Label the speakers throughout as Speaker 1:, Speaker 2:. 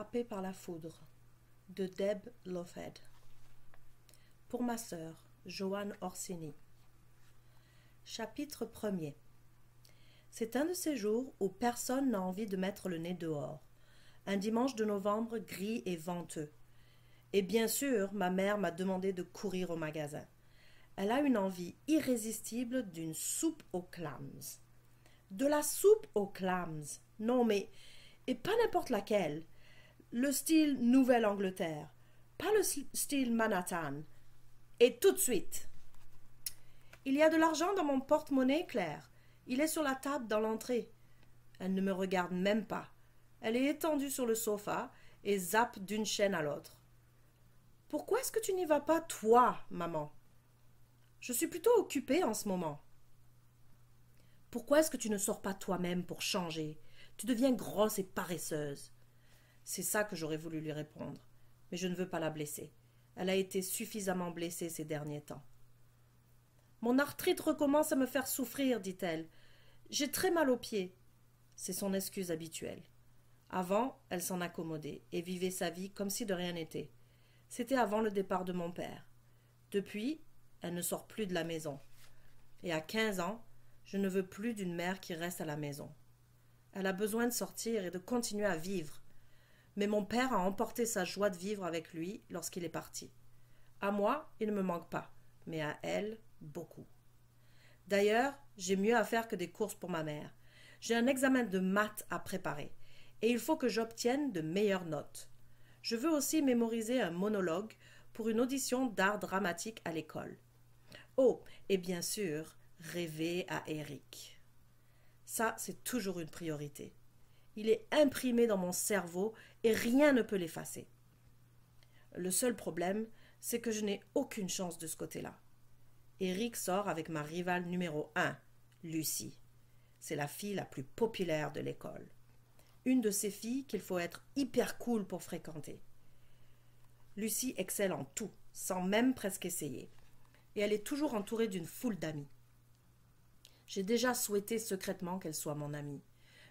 Speaker 1: Frappée par la foudre de Deb Lofhead. Pour ma sœur, Joanne Orsini. Chapitre 1er. C'est un de ces jours où personne n'a envie de mettre le nez dehors. Un dimanche de novembre gris et venteux. Et bien sûr, ma mère m'a demandé de courir au magasin. Elle a une envie irrésistible d'une soupe aux clams. De la soupe aux clams. Non mais, et pas n'importe laquelle. Le style Nouvelle-Angleterre. Pas le style Manhattan. Et tout de suite. Il y a de l'argent dans mon porte-monnaie, Claire. Il est sur la table dans l'entrée. Elle ne me regarde même pas. Elle est étendue sur le sofa et zappe d'une chaîne à l'autre. Pourquoi est-ce que tu n'y vas pas, toi, maman? Je suis plutôt occupée en ce moment. Pourquoi est-ce que tu ne sors pas toi-même pour changer? Tu deviens grosse et paresseuse. C'est ça que j'aurais voulu lui répondre, mais je ne veux pas la blesser. Elle a été suffisamment blessée ces derniers temps. Mon arthrite recommence à me faire souffrir, dit-elle. J'ai très mal aux pieds. C'est son excuse habituelle. Avant, elle s'en accommodait et vivait sa vie comme si de rien n'était. C'était avant le départ de mon père. Depuis, elle ne sort plus de la maison. Et à 15 ans, je ne veux plus d'une mère qui reste à la maison. Elle a besoin de sortir et de continuer à vivre. Mais mon père a emporté sa joie de vivre avec lui lorsqu'il est parti. À moi, il ne me manque pas, mais à elle, beaucoup. D'ailleurs, j'ai mieux à faire que des courses pour ma mère. J'ai un examen de maths à préparer, et il faut que j'obtienne de meilleures notes. Je veux aussi mémoriser un monologue pour une audition d'art dramatique à l'école. Oh, et bien sûr, rêver à Eric. Ça, c'est toujours une priorité. Il est imprimé dans mon cerveau et rien ne peut l'effacer. Le seul problème, c'est que je n'ai aucune chance de ce côté-là. Eric sort avec ma rivale numéro 1, Lucie. C'est la fille la plus populaire de l'école. Une de ces filles qu'il faut être hyper cool pour fréquenter. Lucie excelle en tout, sans même presque essayer. Et elle est toujours entourée d'une foule d'amis. J'ai déjà souhaité secrètement qu'elle soit mon amie.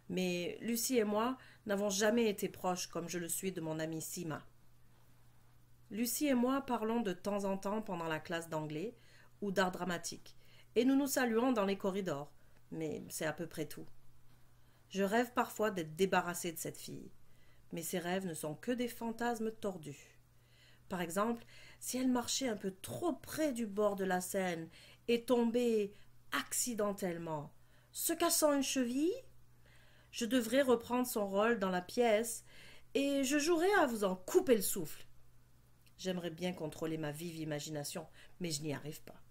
Speaker 1: Mais Lucie et moi n'avons jamais été proches comme je le suis de mon amie Sima. Lucie et moi parlons de temps en temps pendant la classe d'anglais ou d'art dramatique, et nous nous saluons dans les corridors, mais c'est à peu près tout. Je rêve parfois d'être débarrassée de cette fille, mais ces rêves ne sont que des fantasmes tordus. Par exemple, si elle marchait un peu trop près du bord de la Seine et tombait accidentellement, se cassant une cheville, je devrais reprendre son rôle dans la pièce et je jouerais à vous en couper le souffle. J'aimerais bien contrôler ma vive imagination, mais je n'y arrive pas.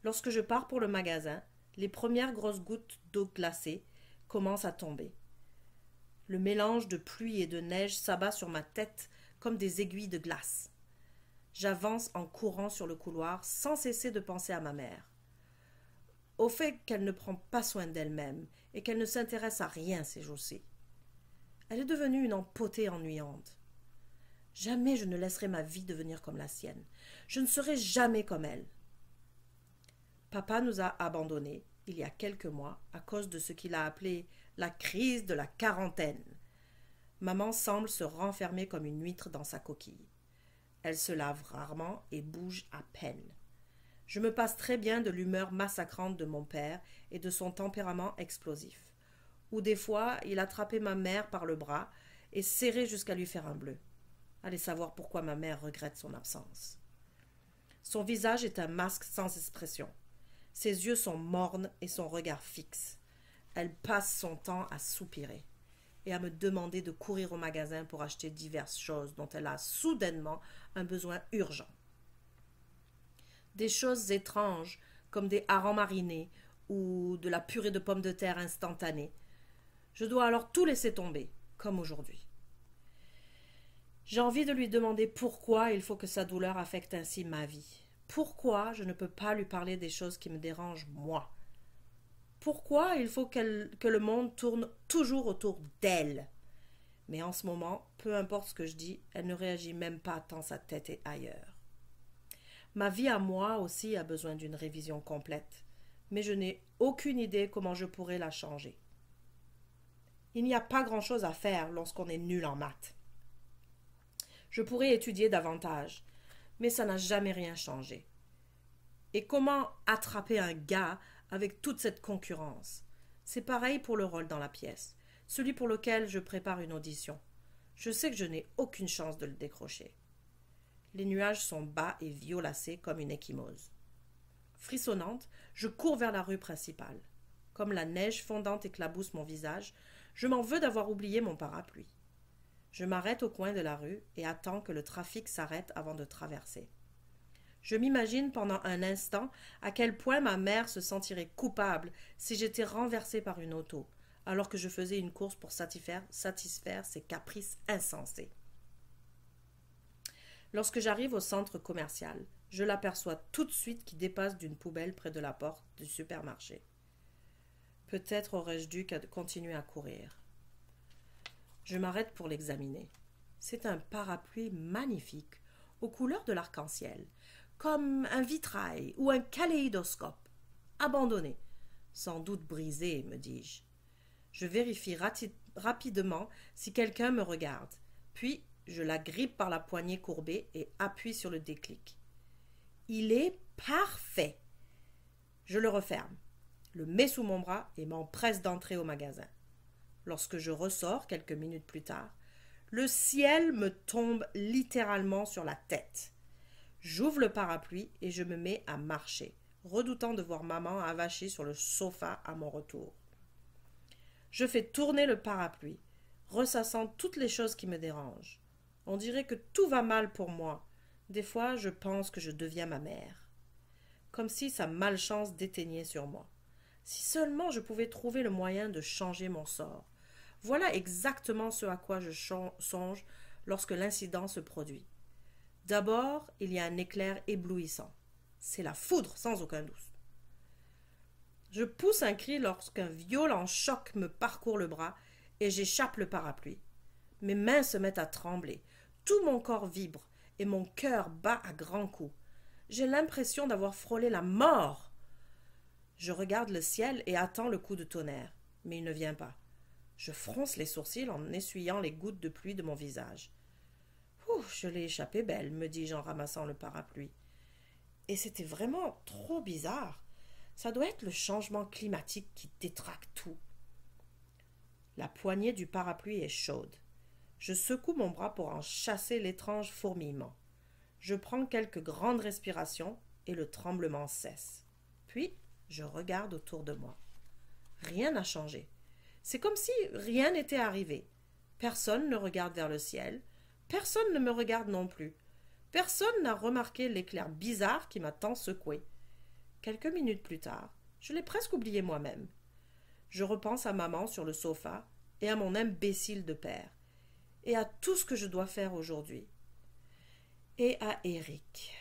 Speaker 1: Lorsque je pars pour le magasin, les premières grosses gouttes d'eau glacée commencent à tomber. Le mélange de pluie et de neige s'abat sur ma tête comme des aiguilles de glace. J'avance en courant sur le couloir sans cesser de penser à ma mère. Au fait qu'elle ne prend pas soin d'elle-même et qu'elle ne s'intéresse à rien ces jours-ci. Elle est devenue une empotée ennuyante. Jamais je ne laisserai ma vie devenir comme la sienne. Je ne serai jamais comme elle. Papa nous a abandonnés, il y a quelques mois, à cause de ce qu'il a appelé la crise de la quarantaine. Maman semble se renfermer comme une huître dans sa coquille. Elle se lave rarement et bouge à peine. Je me passe très bien de l'humeur massacrante de mon père et de son tempérament explosif. Ou des fois, il attrapait ma mère par le bras et serrait jusqu'à lui faire un bleu. Allez savoir pourquoi ma mère regrette son absence. Son visage est un masque sans expression. Ses yeux sont mornes et son regard fixe. Elle passe son temps à soupirer et à me demander de courir au magasin pour acheter diverses choses dont elle a soudainement un besoin urgent. Des choses étranges comme des harengs marinés ou de la purée de pommes de terre instantanée. Je dois alors tout laisser tomber, comme aujourd'hui. J'ai envie de lui demander pourquoi il faut que sa douleur affecte ainsi ma vie. Pourquoi je ne peux pas lui parler des choses qui me dérangent moi? Pourquoi il faut que le monde tourne toujours autour d'elle? Mais en ce moment, peu importe ce que je dis, elle ne réagit même pas tant sa tête est ailleurs. Ma vie à moi aussi a besoin d'une révision complète, mais je n'ai aucune idée comment je pourrais la changer. Il n'y a pas grand-chose à faire lorsqu'on est nul en maths. Je pourrais étudier davantage, mais ça n'a jamais rien changé. Et comment attraper un gars avec toute cette concurrence? C'est pareil pour le rôle dans la pièce, celui pour lequel je prépare une audition. Je sais que je n'ai aucune chance de le décrocher. Les nuages sont bas et violacés comme une ecchymose. Frissonnante, je cours vers la rue principale. Comme la neige fondante éclabousse mon visage, je m'en veux d'avoir oublié mon parapluie. Je m'arrête au coin de la rue et attends que le trafic s'arrête avant de traverser. Je m'imagine pendant un instant à quel point ma mère se sentirait coupable si j'étais renversée par une auto, alors que je faisais une course pour satisfaire ses caprices insensés. Lorsque j'arrive au centre commercial, je l'aperçois tout de suite qui dépasse d'une poubelle près de la porte du supermarché. Peut-être aurais-je dû continuer à courir. Je m'arrête pour l'examiner. C'est un parapluie magnifique, aux couleurs de l'arc-en-ciel, comme un vitrail ou un kaléidoscope. Abandonné, sans doute brisé, me dis-je. Je vérifie rapidement si quelqu'un me regarde, puis je la grippe par la poignée courbée et appuie sur le déclic. Il est parfait. Je le referme, le mets sous mon bras et m'empresse d'entrer au magasin. Lorsque je ressors quelques minutes plus tard, le ciel me tombe littéralement sur la tête. J'ouvre le parapluie et je me mets à marcher, redoutant de voir maman avachée sur le sofa à mon retour. Je fais tourner le parapluie, ressassant toutes les choses qui me dérangent. On dirait que tout va mal pour moi. Des fois, je pense que je deviens ma mère. Comme si sa malchance déteignait sur moi. Si seulement je pouvais trouver le moyen de changer mon sort. Voilà exactement ce à quoi je songe lorsque l'incident se produit. D'abord, il y a un éclair éblouissant. C'est la foudre, sans aucun doute. Je pousse un cri lorsqu'un violent choc me parcourt le bras et j'échappe le parapluie. Mes mains se mettent à trembler, tout mon corps vibre et mon cœur bat à grands coups. J'ai l'impression d'avoir frôlé la mort. Je regarde le ciel et attends le coup de tonnerre, mais il ne vient pas. Je fronce les sourcils en essuyant les gouttes de pluie de mon visage. Je l'ai échappé belle, me dis-je en ramassant le parapluie. Et c'était vraiment trop bizarre. Ça doit être le changement climatique qui détraque tout. La poignée du parapluie est chaude. Je secoue mon bras pour en chasser l'étrange fourmillement. Je prends quelques grandes respirations et le tremblement cesse. Puis, je regarde autour de moi. Rien n'a changé. C'est comme si rien n'était arrivé. Personne ne regarde vers le ciel. Personne ne me regarde non plus. Personne n'a remarqué l'éclair bizarre qui m'a tant secoué. Quelques minutes plus tard, je l'ai presque oublié moi-même. Je repense à maman sur le sofa et à mon imbécile de père, et à tout ce que je dois faire aujourd'hui. Et à Eric.